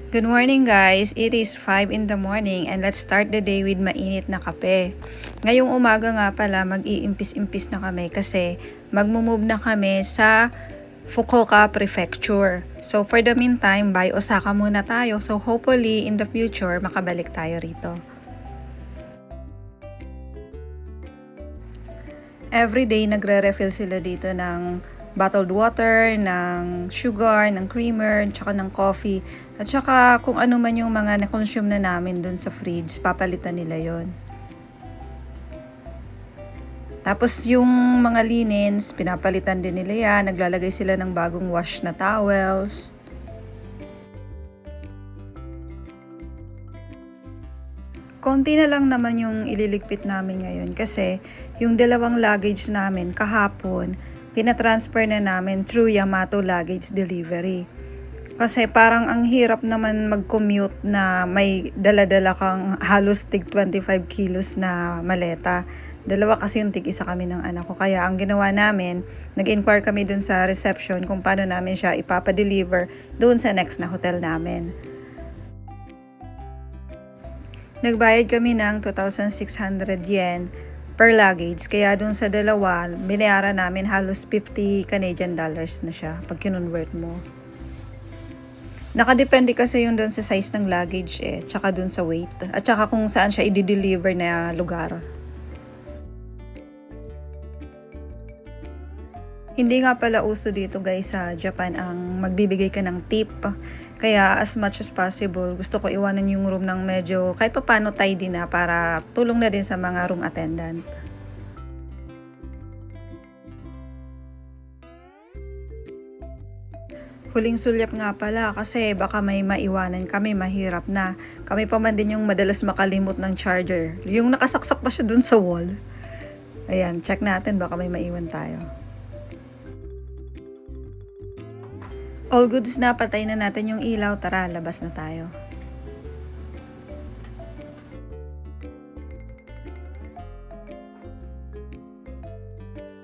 Good morning guys! It is 5 in the morning and let's start the day with mainit na kape. Ngayong umaga nga pala mag-iimpis-impis na kami kasi magmumove na kami sa Fukuoka Prefecture. So for the meantime, by Osaka muna tayo. So hopefully in the future makabalik tayo rito. Everyday nagre-refill sila dito ng bottled water, ng sugar, ng creamer, tsaka ng coffee. At tsaka kung ano man yung mga na-consume na namin dun sa fridge, papalitan nila yon. Tapos yung mga linens, pinapalitan din nila yan. Naglalagay sila ng bagong wash na towels. Konti na lang naman yung ililigpit namin ngayon kasi yung dalawang luggage namin kahapon, pinatransfer na namin through Yamato Luggage Delivery. Kasi parang ang hirap naman mag-commute na may dala-dala kang halos tig 25 kilos na maleta. Dalawa kasi yung tig-isa kami ng anak ko. Kaya ang ginawa namin, nag-inquire kami dun sa reception kung paano namin siya ipapadeliver dun sa next na hotel namin. Nagbayad kami ng 2,600 yen per luggage. Kaya dun sa dalawa, binayaran namin halos 50 Canadian dollars na siya pag kinonvert mo. Nakadepende kasi yung dun sa size ng luggage tsaka dun sa weight. At tsaka kung saan siya i-deliver na lugar. Hindi nga pala uso dito guys sa Japan ang magbibigay ka ng tip. Kaya as much as possible, gusto ko iwanan yung room ng medyo kahit pa paano tidy na para tulong na din sa mga room attendant. Huling sulyap nga pala kasi baka may maiwanan kami, mahirap na. Kami pa man din yung madalas makalimot ng charger. Yung nakasaksak pa siya dun sa wall. Ayan, check natin baka may maiwan tayo. All goods na, patay na natin yung ilaw. Tara, labas na tayo.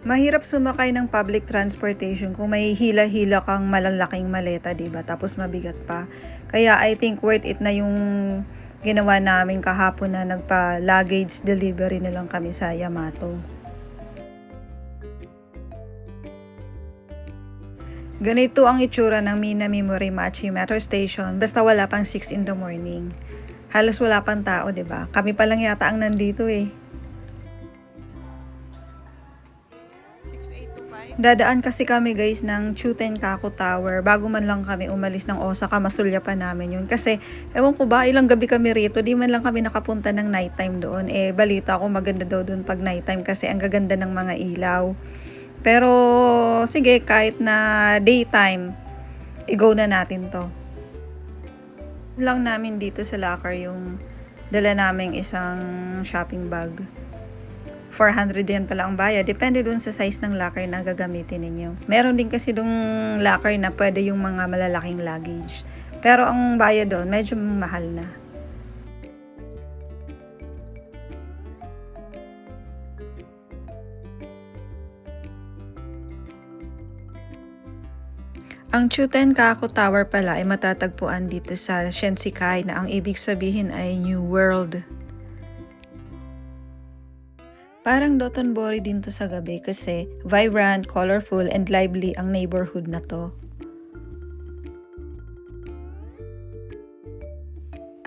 Mahirap sumakay ng public transportation kung may hila-hila kang malalaking maleta, diba? Tapos mabigat pa. Kaya I think worth it na yung ginawa namin kahapon na nagpa-luggage delivery na lang kami sa Yamato. Ganito ang itsura ng Minami Morimachi Metro Station basta wala pang 6 in the morning. Halos wala pang tao, 'di ba? Kami pa lang yata ang nandito eh. Dadaan kasi kami guys ng Chutenkaku Tower bago man lang kami umalis ng Osaka, masulyapan namin yun. Kasi ewan ko ba, ilang gabi kami rito, di man lang kami nakapunta ng nighttime doon. Balita ko maganda daw doon pag nighttime kasi ang gaganda ng mga ilaw. Pero sige, kahit na daytime, i-go na natin to. Lang namin dito sa locker yung dala naming isang shopping bag. 400 yen pala ang bayad. Depende dun sa size ng locker na gagamitin ninyo. Meron din kasi dong locker na pwede yung mga malalaking luggage. Pero ang bayad doon, medyo mahal na. Ang Chutenkaku Tower pala ay matatagpuan dito sa Shinsekai na ang ibig sabihin ay New World. Parang Dotonbori din to sa gabi kasi vibrant, colorful, and lively ang neighborhood na to.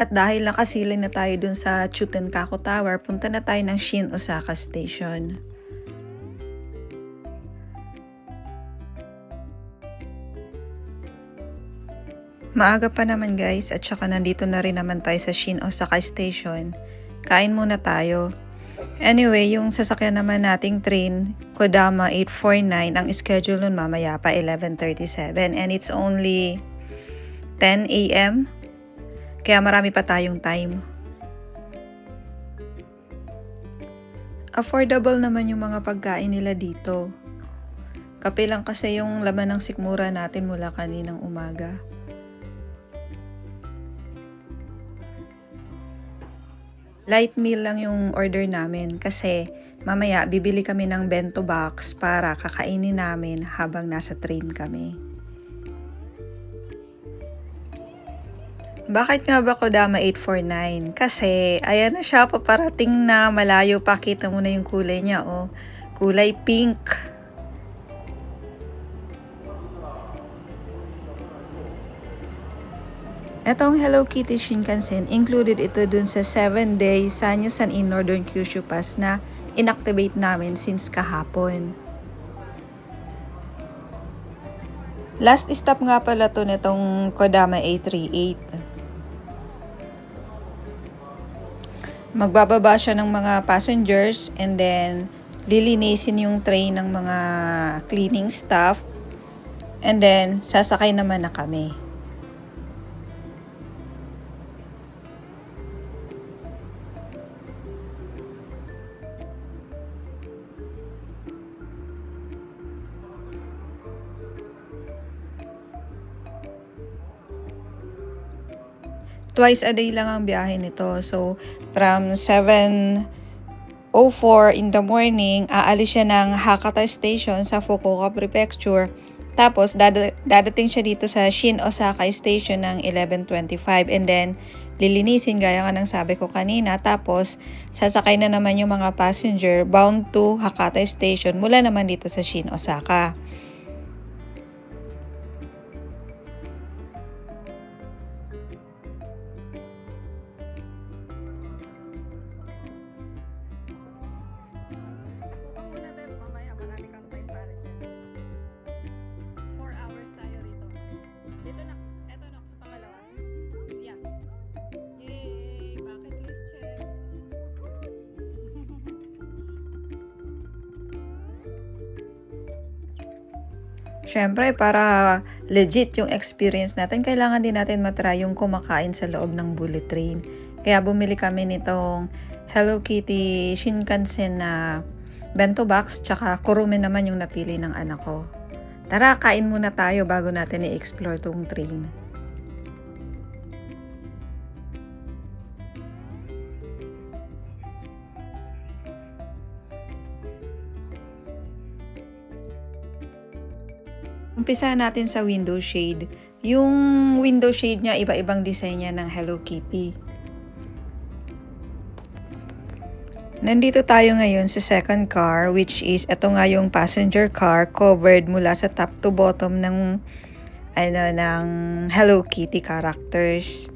At dahil nakasilay na tayo dun sa Chutenkaku Tower, punta na tayo ng Shin Osaka Station. Maaga pa naman guys at saka nandito na rin naman tayo sa Shin Osaka Station. Kain muna tayo. Anyway, yung sasakyan naman nating train, Kodama 849, ang schedule nun mamaya pa 11:37 and it's only 10 AM. Kaya marami pa tayong time. Affordable naman yung mga pagkain nila dito. Kape lang kasi yung laman ng sikmura natin mula kaninang umaga. Light meal lang yung order namin kasi mamaya bibili kami ng bento box para kakainin namin habang nasa train kami. Bakit nga ba Kodama 849? Kasi, ayan na siya, paparating na, malayo pa, kita mo na yung kulay niya, oh. Kulay pink. Etong Hello Kitty Shinkansen, included ito dun sa 7-day Sanyo-san in Northern Kyushu Pass na inactivate namin since kahapon. Last stop nga pala to nitong Kodama 838. Magbababa siya ng mga passengers and then lilinisin yung tray ng mga cleaning staff and then sasakay naman na kami. Twice a day lang ang biyahe nito. So, from 7:04 in the morning, aalis siya ng Hakata Station sa Fukuoka Prefecture. Tapos, dadating siya dito sa Shin Osaka Station ng 11:25. And then, lilinisin gaya nga ng sabi ko kanina. Tapos, sasakay na naman yung mga passenger bound to Hakata Station mula naman dito sa Shin Osaka. Siyempre, para legit yung experience natin, kailangan din natin matry yung kumakain sa loob ng bullet train. Kaya bumili kami nitong Hello Kitty Shinkansen na bento box, tsaka kurume naman yung napili ng anak ko. Tara, kain muna tayo bago natin i-explore tong train. Umpisa natin sa window shade. Yung window shade niya, iba-ibang design niya ng Hello Kitty. Nandito tayo ngayon sa second car, which is ito nga yung passenger car, covered mula sa top to bottom ng Hello Kitty characters.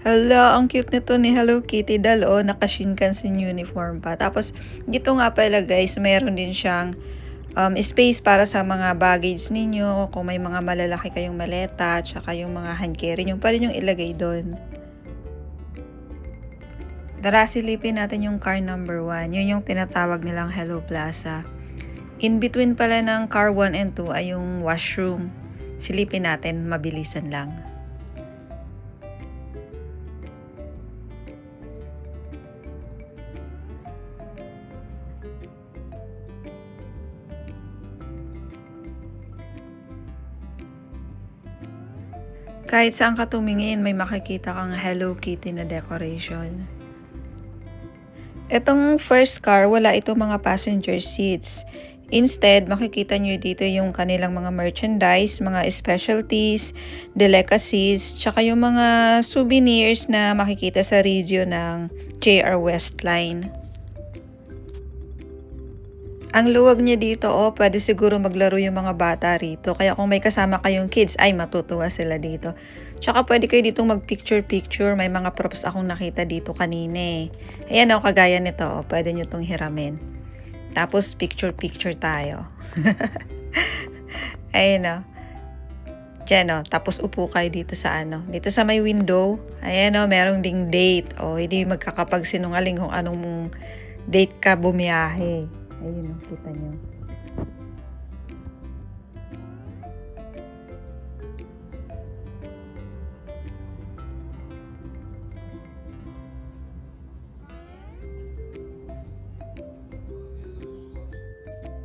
Hala, ang cute nito ni Hello Kitty. Dalo, naka-Shinkansen uniform pa. Tapos, dito nga pala guys, meron din siyang space para sa mga baggage ninyo. Kung may mga malalaki kayong maleta, tsaka yung mga hand carry nyo, pwede nyo ilagay doon. Tara, silipin natin yung car number 1. Yun yung tinatawag nilang Hello Plaza. In between pala ng car 1 and 2 ay yung washroom. Silipin natin, mabilisan lang. Kahit saan ka tumingin, may makikita kang Hello Kitty na decoration. Itong first car, wala itong mga passenger seats. Instead, makikita nyo dito yung kanilang mga merchandise, mga specialties, delicacies, tsaka yung mga souvenirs na makikita sa region ng JR West Line. Ang luwag niya dito, pwede siguro maglaro yung mga bata rito. Kaya kung may kasama kayong kids, ay matutuwa sila dito. Tsaka pwede kayo dito mag-picture-picture. May mga props akong nakita dito kanina eh. Ayan kagaya nito, pwede nyo itong hiramin. Tapos picture-picture tayo. Ayan Diyan tapos upo kayo dito sa dito sa may window. Ayan merong ding date. Hindi magkakapagsinungaling kung anong date ka bumiyahe. Ayun kita nyo.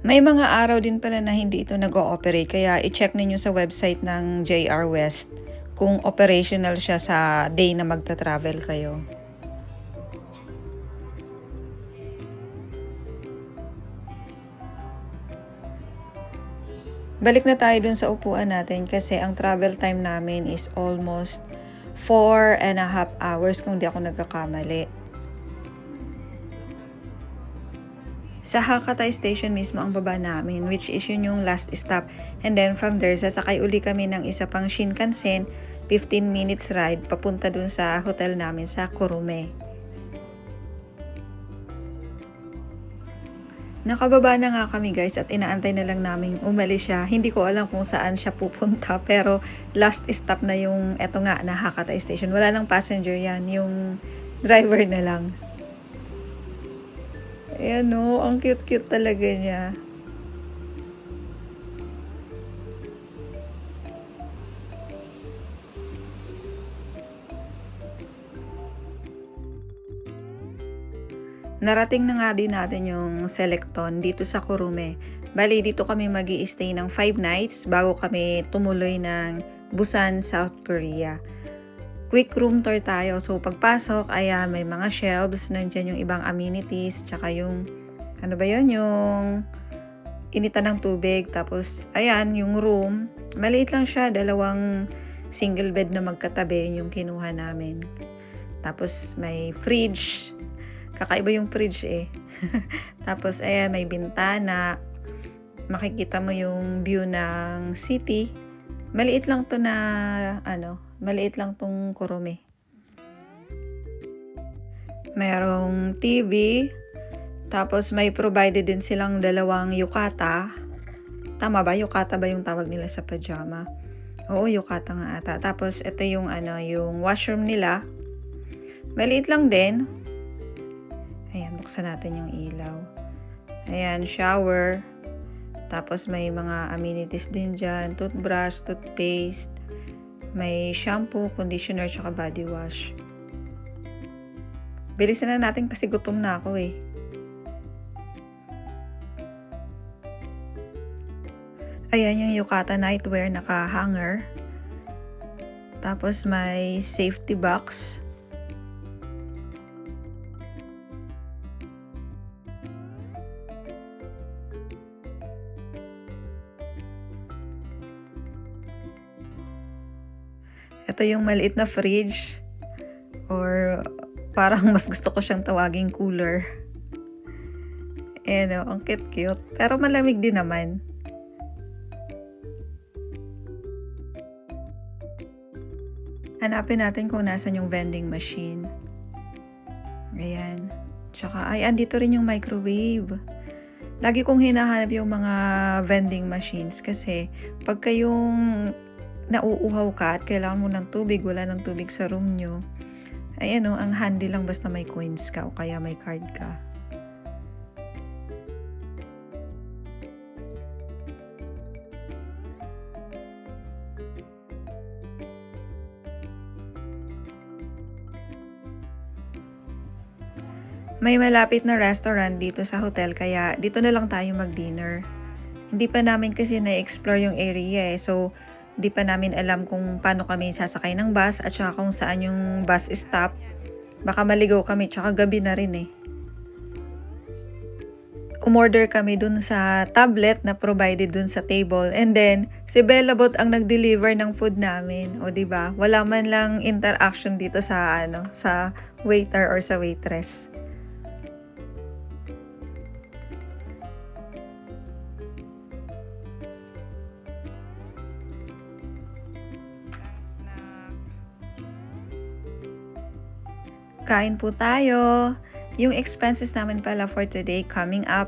May mga araw din pala na hindi ito nag-ooperate, kaya i-check ninyo sa website ng JR West kung operational siya sa day na magta-travel kayo. Balik na tayo dun sa upuan natin kasi ang travel time namin is almost 4.5 hours kung di ako nagkakamali. Sa Hakata Station mismo ang baba namin, which is yun yung last stop. And then from there, sasakay uli kami ng isa pang Shinkansen, 15 minutes ride, papunta dun sa hotel namin sa Kurume. Nakababa na nga kami guys at inaantay na lang namin umalis siya. Hindi ko alam kung saan siya pupunta pero last stop na yung eto nga na Hakata Station. Wala nang passenger yan, yung driver na lang. Ayan o, ang cute-cute talaga niya. Narating na nga din natin yung Selecton dito sa Kurume. Bali, dito kami mag-i-stay ng 5 nights bago kami tumuloy ng Busan, South Korea. Quick room tour tayo. So, pagpasok, ayan, may mga shelves. Nandyan yung ibang amenities. Tsaka yung, ano ba yun? Yung initan ng tubig. Tapos, ayan, yung room. Maliit lang siya. 2 single bed na magkatabi yung kinuha namin. Tapos, may fridge. Kakaiba yung fridge eh. Tapos, ayan, may bintana. Makikita mo yung view ng city. Maliit lang to na, maliit lang tong Kurume. Merong TV. Tapos, may provided din silang 2 yukata. Tama ba? Yukata ba yung tawag nila sa pajama? Oo, yukata nga ata. Tapos, ito yung, yung washroom nila. Maliit lang din. Ayan, buksan natin yung ilaw. Ayan, shower. Tapos may mga amenities din dyan. Toothbrush, toothpaste. May shampoo, conditioner, tsaka body wash. Bilisan na natin kasi gutom na ako eh. Ayan yung yukata nightwear, naka-hanger. Tapos may safety box. Ito yung maliit na fridge or parang mas gusto ko siyang tawaging cooler. Ayan o, ang cute-cute. Pero malamig din naman. Hanapin natin kung nasan yung vending machine. Ayan. Tsaka, ay, andito rin yung microwave. Lagi kong hinahanap yung mga vending machines kasi pagka yung nauuhaw ka at kailangan mo ng tubig, wala ng tubig sa room nyo, ay ang handy lang basta may coins ka o kaya may card ka. May malapit na restaurant dito sa hotel kaya dito na lang tayo mag-dinner. Hindi pa namin kasi na-explore yung area eh, so di pa namin alam kung paano kami sasakay ng bus at saka kung saan yung bus stop. Baka maligaw kami, tsaka gabi na rin eh. Umorder kami dun sa tablet na provided dun sa table. And then, si Bellabot ang nag-deliver ng food namin. O diba? Wala man lang interaction dito sa sa waiter or sa waitress. Kain po tayo. Yung expenses namin pala for today coming up